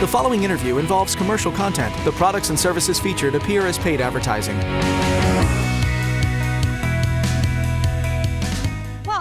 The following interview involves commercial content. The products and services featured appear as paid advertising.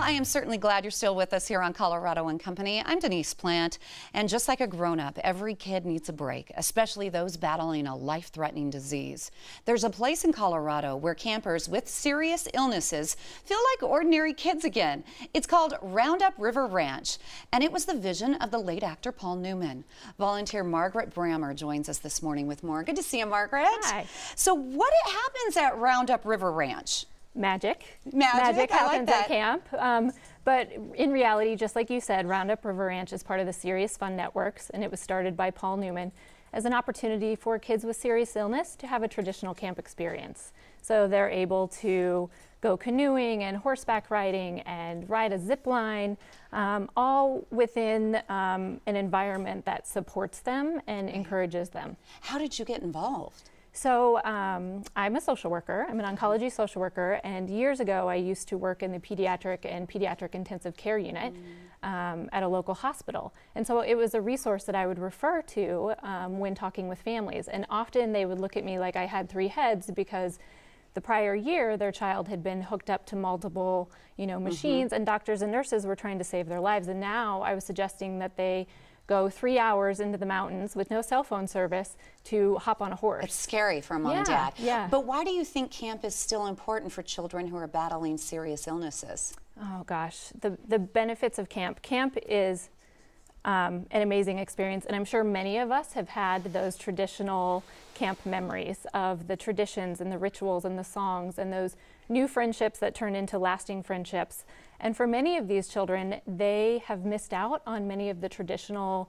I am certainly glad you're still with us here on Colorado and Company. I'm Denise Plant, and just like a grown-up, every kid needs a break, especially those battling a life-threatening disease. There's a place in Colorado where campers with serious illnesses feel like ordinary kids again. It's called Roundup River Ranch, and it was the vision of the late actor Paul Newman. Volunteer Margaret Brammer joins us this morning with more. Good to see you, Margaret. Hi. So what happens at Roundup River Ranch? Magic I happens like at camp. But in reality, just like you said, Roundup River Ranch is part of the Serious Fun Networks, and it was started by Paul Newman as an opportunity for kids with serious illness to have a traditional camp experience. So they're able to go canoeing and horseback riding and ride a zip line, all within an environment that supports them and encourages them. How did you get involved? So I'm a social worker. I'm an oncology social worker, and years ago I used to work in the pediatric intensive care unit at a local hospital. And so it was a resource that I would refer to when talking with families. And often they would look at me like I had three heads because the prior year their child had been hooked up to multiple, machines, and doctors and nurses were trying to save their lives. And now I was suggesting that they go 3 hours into the mountains with no cell phone service to hop on a horse. It's scary for mom and dad. Yeah. But why do you think camp is still important for children who are battling serious illnesses? Oh gosh, the benefits of camp. Camp is an amazing experience, and I'm sure many of us have had those traditional camp memories of the traditions and the rituals and the songs and those new friendships that turn into lasting friendships. And for many of these children, they have missed out on many of the traditional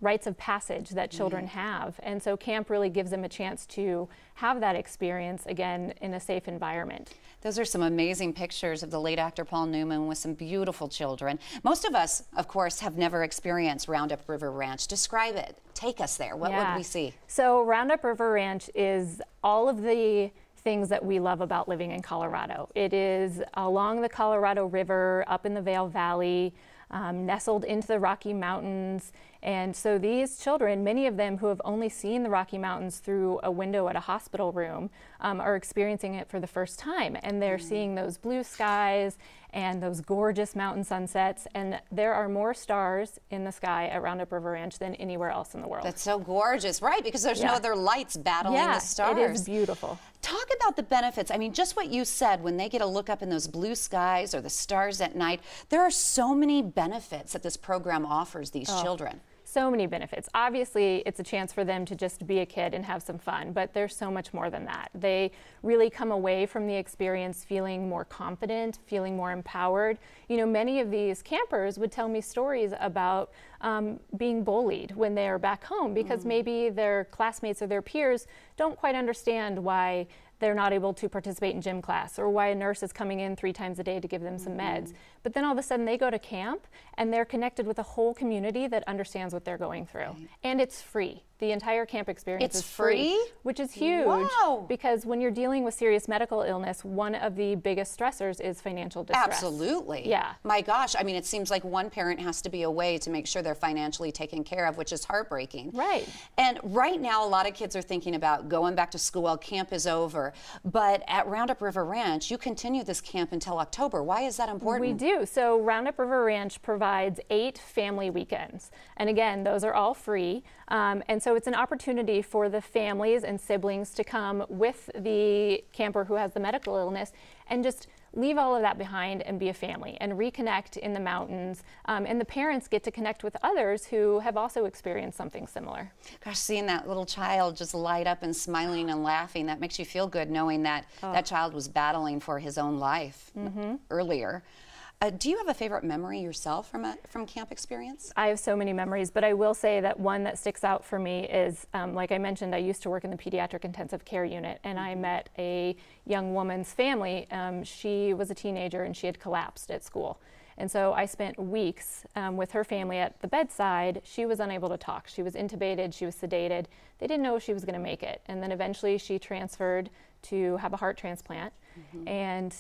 rites of passage that children have. And so camp really gives them a chance to have that experience again in a safe environment. Those are some amazing pictures of the late actor Paul Newman with some beautiful children. Most of us, of course, have never experienced Roundup River Ranch. Describe it. Take us there. What would we see? So Roundup River Ranch is all of the things that we love about living in Colorado. It is along the Colorado River, up in the Vail Valley, nestled into the Rocky Mountains. And so these children, many of them who have only seen the Rocky Mountains through a window at a hospital room, are experiencing it for the first time. And they're seeing those blue skies and those gorgeous mountain sunsets. And there are more stars in the sky at Roundup River Ranch than anywhere else in the world. That's so gorgeous, right? Because there's no other lights battling the stars. It is beautiful. Talk about the benefits. I mean, just what you said, when they get a look up in those blue skies or the stars at night, there are so many benefits that this program offers these children. So many benefits. Obviously, it's a chance for them to just be a kid and have some fun, but there's so much more than that. They really come away from the experience feeling more confident, feeling more empowered. Many of these campers would tell me stories about being bullied when they are back home because maybe their classmates or their peers don't quite understand why they're not able to participate in gym class or why a nurse is coming in 3 times a day to give them some meds. But then all of a sudden they go to camp and they're connected with a whole community that understands what they're going through. Right. And it's free. The entire camp experience is free, which is huge. Wow. Because when you're dealing with serious medical illness, one of the biggest stressors is financial distress. Absolutely. Yeah. My gosh, I mean, it seems like one parent has to be away to make sure they're financially taken care of, which is heartbreaking. Right. And right now, a lot of kids are thinking about going back to school. Well, camp is over. But at Roundup River Ranch, you continue this camp until October. Why is that important? We do. So Roundup River Ranch provides 8 family weekends. And again, those are all free. And so it's an opportunity for the families and siblings to come with the camper who has the medical illness and just leave all of that behind and be a family and reconnect in the mountains. And the parents get to connect with others who have also experienced something similar. Gosh, seeing that little child just light up and smiling and laughing, that makes you feel good knowing that that child was battling for his own life earlier. Do you have a favorite memory yourself from camp experience? I have so many memories, but I will say that one that sticks out for me is, like I mentioned, I used to work in the pediatric intensive care unit, and I met a young woman's family. She was a teenager and she had collapsed at school. And so I spent weeks with her family at the bedside. She was unable to talk. She was intubated, she was sedated. They didn't know if she was going to make it. And then eventually she transferred to have a heart transplant. And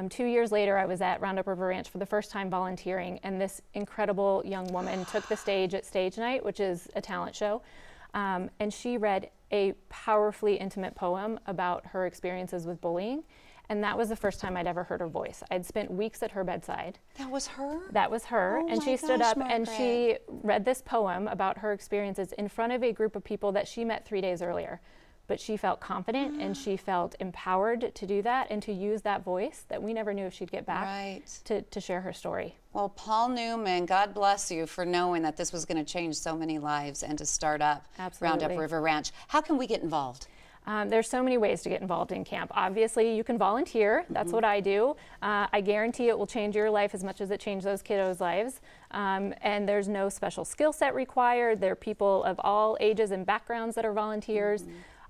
2 years later, I was at Roundup River Ranch for the first time volunteering, and this incredible young woman took the stage at Stage Night, which is a talent show, and she read a powerfully intimate poem about her experiences with bullying. And that was the first time I'd ever heard her voice. I'd spent weeks at her bedside. That was her? That was her. Oh, and she stood up and she read this poem about her experiences in front of a group of people that she met 3 days earlier. But she felt confident and she felt empowered to do that and to use that voice that we never knew if she'd get back to share her story. Well, Paul Newman, God bless you for knowing that this was going to change so many lives and to start up Roundup River Ranch. How can we get involved? There's so many ways to get involved in camp. Obviously, you can volunteer. That's what I do. I guarantee it will change your life as much as it changed those kiddos' lives. And there's no special skill set required. There are people of all ages and backgrounds that are volunteers.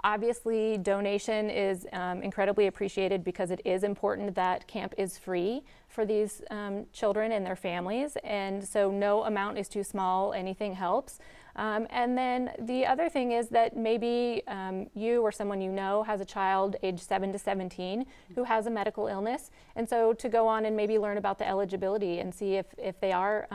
Obviously, donation is incredibly appreciated because it is important that camp is free for these children and their families, and so no amount is too small, anything helps. And then the other thing is that maybe you or someone you know has a child age 7 to 17 who has a medical illness, and so to go on and maybe learn about the eligibility and see if they are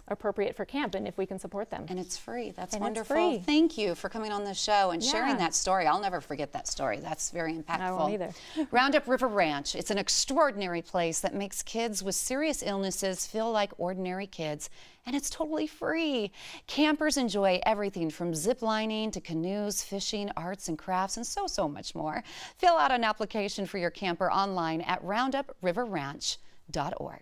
appropriate for camp and if we can support them. And it's free. That's and wonderful. It's free. Thank you for coming on the show and sharing that story. I'll never forget that story. That's very impactful. I won't either. Roundup River Ranch. It's an extraordinary place that makes kids with serious illnesses feel like ordinary kids, and it's totally free. Campers enjoy everything from zip lining to canoes, fishing, arts and crafts, and so much more. Fill out an application for your camper online at roundupriverranch.org.